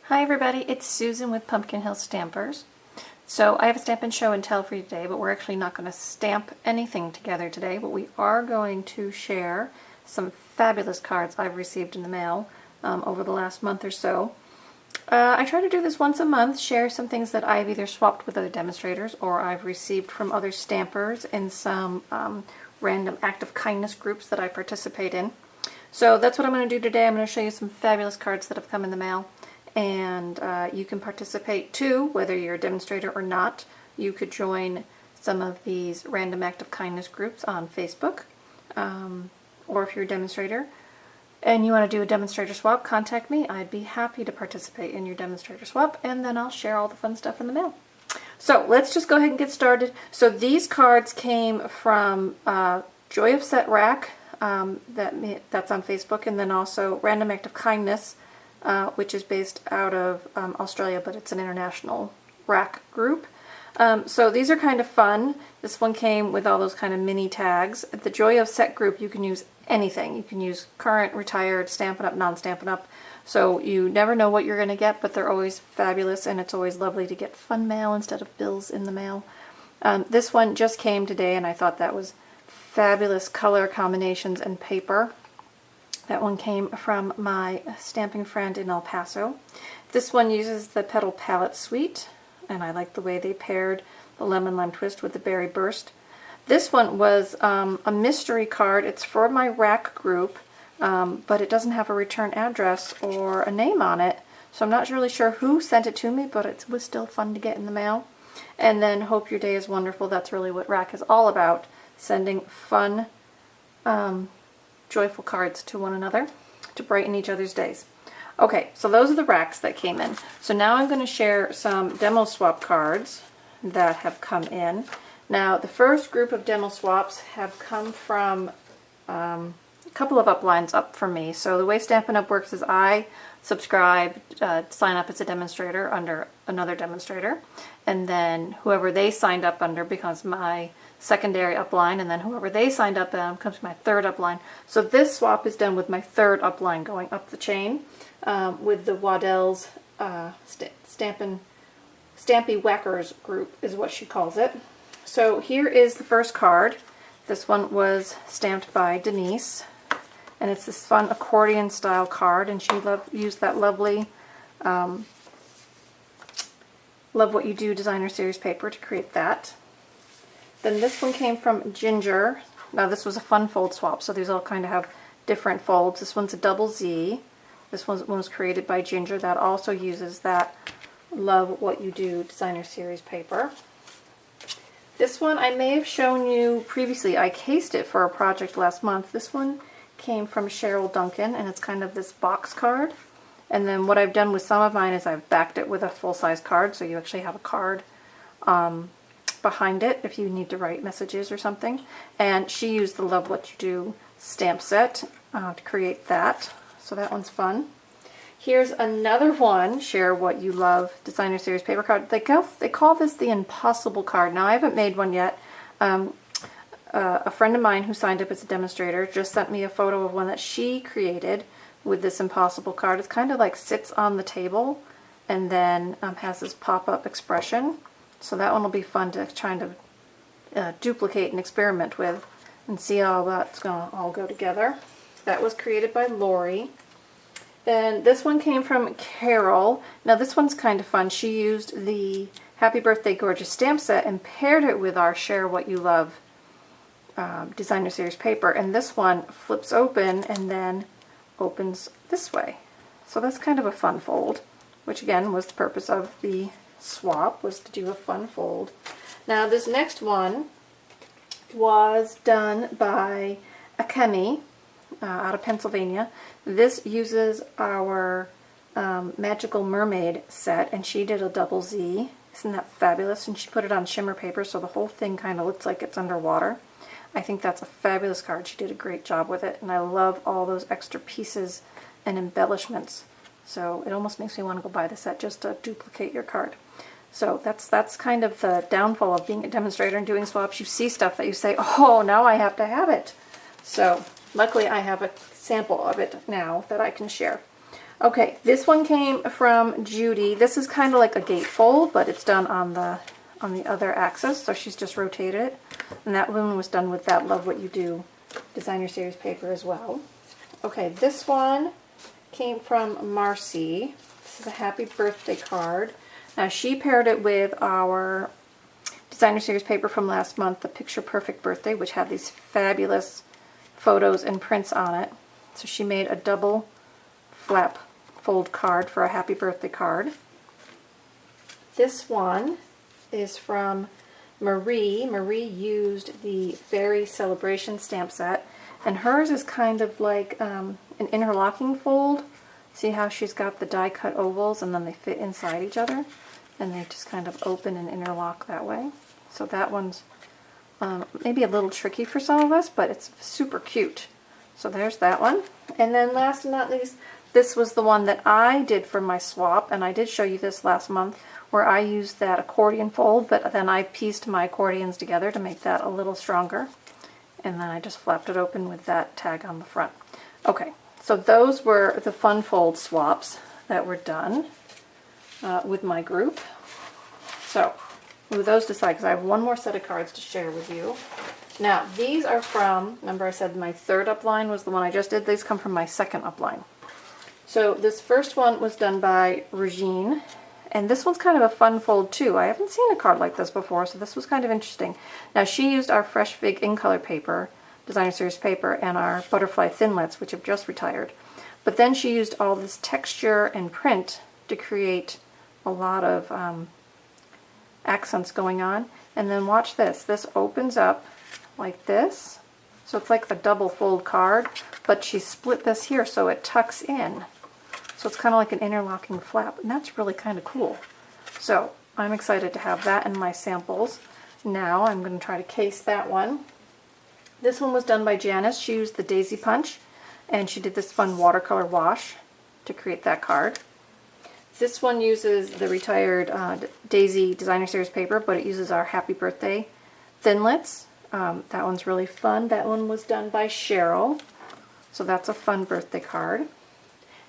Hi everybody, it's Susan with Pumpkin Hill Stampers. So I have a stamp and show and tell for you today, but we're actually not going to stamp anything together today, but we are going to share some fabulous cards I've received in the mail over the last month or so. I try to do this once a month, share some things that I've either swapped with other demonstrators or I've received from other stampers in some random act of kindness groups that I participate in. So that's what I'm going to do today. I'm going to show you some fabulous cards that have come in the mail. And you can participate too, whether you're a demonstrator or not. You could join some of these random act of kindness groups on Facebook, or if you're a demonstrator and you want to do a demonstrator swap, contact me. I'd be happy to participate in your demonstrator swap, and then I'll share all the fun stuff in the mail. So let's just go ahead and get started. So these cards came from Joy of Set Rack, that's on Facebook, and then also Random Act of Kindness, which is based out of Australia, but it's an international rack group. So these are kind of fun. This one came with all those kind of mini tags. At the Joy of Set group, you can use anything. You can use current, retired, Stampin' Up, non-Stampin' Up. So you never know what you're going to get, but they're always fabulous, and it's always lovely to get fun mail instead of bills in the mail. This one just came today, and I thought that was fabulous color combinations and paper. That one came from my stamping friend in El Paso. This one uses the Petal Palette Suite, and I like the way they paired the Lemon Lime Twist with the Berry Burst. This one was a mystery card. It's for my rack group, but it doesn't have a return address or a name on it, so I'm not really sure who sent it to me, but it was still fun to get in the mail. And then Hope Your Day is Wonderful. That's really what rack is all about, sending fun, joyful cards to one another to brighten each other's days. Okay, so those are the racks that came in. So now I'm going to share some demo swap cards that have come in. Now the first group of demo swaps have come from a couple of uplines up for me. So the way Stampin' Up works is I subscribe, sign up as a demonstrator under another demonstrator, and then whoever they signed up under becomes my secondary upline, and then whoever they signed up comes my third upline. So this swap is done with my third upline going up the chain with the Waddell's Stampy Whackers group is what she calls it. So here is the first card. This one was stamped by Denise, and it's this fun accordion style card, and she used that lovely Love What You Do designer series paper to create that. Then this one came from Ginger. Now this was a fun fold swap, so these all kind of have different folds. This one's a double Z. This one was created by Ginger. That also uses that Love What You Do designer series paper. This one I may have shown you previously. I cased it for a project last month. This one came from Cheryl Duncan, and it's kind of this box card. And then what I've done with some of mine is I've backed it with a full-size card, so you actually have a card behind it if you need to write messages or something. And she used the Love What You Do stamp set to create that. So that one's fun. Here's another one, Share What You Love designer series paper card. They call this the Impossible card. Now I haven't made one yet. A friend of mine who signed up as a demonstrator just sent me a photo of one that she created with this Impossible card. It's kind of like sits on the table and then has this pop-up expression. So that one will be fun to try to duplicate and experiment with and see how that's going to all go together. That was created by Lori. Then this one came from Carol. Now this one's kind of fun. She used the Happy Birthday Gorgeous stamp set and paired it with our Share What You Love designer series paper. And this one flips open and then opens this way. So that's kind of a fun fold, which again was the purpose of the swap, was to do a fun fold. Now this next one was done by Akemi out of Pennsylvania. This uses our Magical Mermaid set, and she did a double Z. Isn't that fabulous? And she put it on shimmer paper, so the whole thing kind of looks like it's underwater. I think that's a fabulous card. She did a great job with it, and I love all those extra pieces and embellishments. So it almost makes me want to go buy the set just to duplicate your card. So that's kind of the downfall of being a demonstrator and doing swaps. You see stuff that you say, oh, now I have to have it. So luckily I have a sample of it now that I can share. Okay, this one came from Judy. This is kind of like a gatefold, but it's done on the other axis, so she's just rotated it. And that one was done with that Love What You Do Designer Series paper as well. Okay, this one came from Marcy. This is a happy birthday card. Now she paired it with our Designer Series paper from last month, the Picture Perfect Birthday, which had these fabulous photos and prints on it. So she made a double flap fold card for a happy birthday card. This one is from Marie. Marie used the Fairy Celebration stamp set, and hers is kind of like an interlocking fold. See how she's got the die cut ovals and then they fit inside each other, and they just kind of open and interlock that way. So that one's maybe a little tricky for some of us, but it's super cute. So there's that one. And then last but not least, this was the one that I did for my swap, and I did show you this last month, where I used that accordion fold, but then I pieced my accordions together to make that a little stronger. And then I just flapped it open with that tag on the front. Okay, so those were the fun fold swaps that were done with my group. So, move those aside because I have one more set of cards to share with you. Now, these are from, remember I said my third upline was the one I just did? These come from my second upline. So this first one was done by Regine, and this one's kind of a fun fold too. I haven't seen a card like this before, so this was kind of interesting. Now she used our Fresh Fig in color paper, Designer Series paper, and our Butterfly Thinlits, which have just retired. But then she used all this texture and print to create a lot of accents going on. And then watch this. This opens up like this. So it's like a double fold card, but she split this here so it tucks in. So it's kind of like an interlocking flap, and that's really kind of cool. So I'm excited to have that in my samples. Now I'm going to try to case that one. This one was done by Janice. She used the Daisy Punch, and she did this fun watercolor wash to create that card. This one uses the retired Daisy Designer Series paper, but it uses our Happy Birthday Thinlits. That one's really fun. That one was done by Cheryl, so that's a fun birthday card.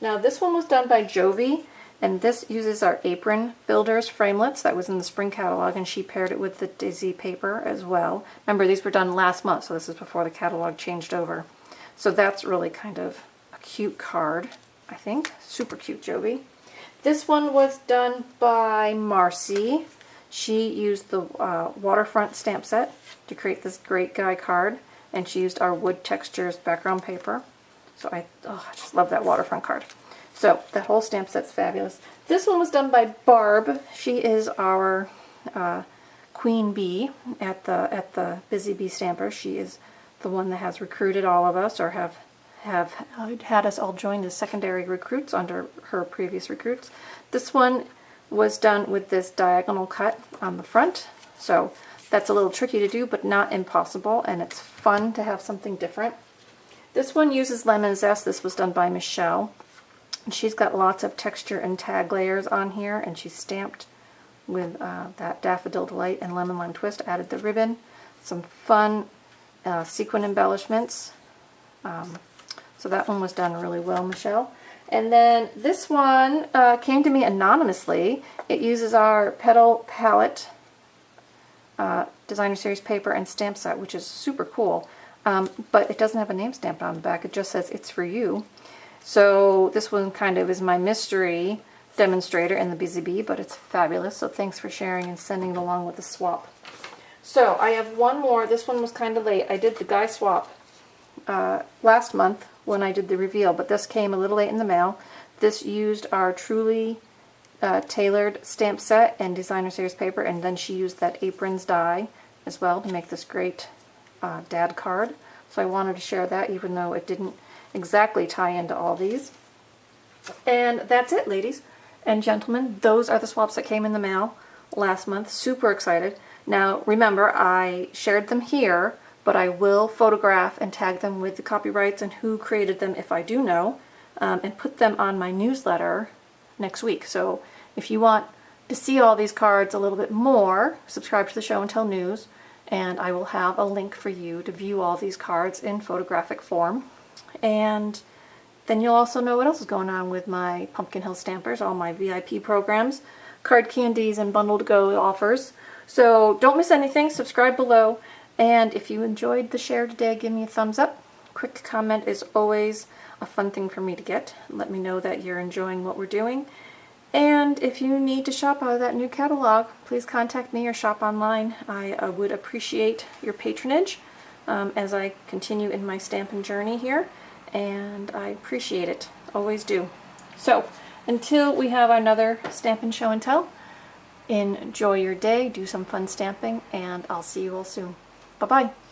Now this one was done by Jovi, and this uses our Apron Builders framelits that was in the spring catalog, and she paired it with the Daisy paper as well. Remember, these were done last month, so this is before the catalog changed over. So that's really kind of a cute card, I think. Super cute, Jovi. This one was done by Marcy. She used the waterfront stamp set to create this great guy card, and she used our Wood Textures background paper. So I just love that waterfront card. So that whole stamp set's fabulous. This one was done by Barb. She is our queen bee at the Busy Bee Stamper. She is the one that has recruited all of us, or have had us all join as secondary recruits under her previous recruits. This one was done with this diagonal cut on the front. So that's a little tricky to do, but not impossible, and it's fun to have something different. This one uses lemon zest. This was done by Michelle. And she's got lots of texture and tag layers on here, and she's stamped with that Daffodil Delight and Lemon Lime Twist. Added the ribbon, some fun sequin embellishments. So that one was done really well, Michelle. And then this one came to me anonymously. It uses our Petal Palette Designer Series paper and stamp set, which is super cool. But it doesn't have a name stamped on the back. It just says, "It's for you." So this one kind of is my mystery demonstrator in the Busy Bee, but it's fabulous. So thanks for sharing and sending it along with the swap. So I have one more. This one was kind of late. I did the guy swap last month when I did the reveal, but this came a little late in the mail. This used our Truly tailored stamp set and Designer Series paper, and then she used that Aprons die as well to make this great dad card. So I wanted to share that, even though it didn't exactly tie into all these. And that's it, ladies and gentlemen. Those are the swaps that came in the mail last month. Super excited. Now remember, I shared them here, but I will photograph and tag them with the copyrights and who created them if I do know, and put them on my newsletter next week. So if you want to see all these cards a little bit more, subscribe to the Show and Tell News, and I will have a link for you to view all these cards in photographic form. And then you'll also know what else is going on with my Pumpkin Hill Stampers, all my VIP programs, card candies, and bundle to go offers. So don't miss anything, subscribe below, and if you enjoyed the share today, give me a thumbs up. Quick comment is always a fun thing for me to get. Let me know that you're enjoying what we're doing. And if you need to shop out of that new catalog, please contact me or shop online. I would appreciate your patronage as I continue in my stamping journey here, and I appreciate it. Always do. So, until we have another Stampin' Show and Tell, enjoy your day, do some fun stamping, and I'll see you all soon. Bye-bye.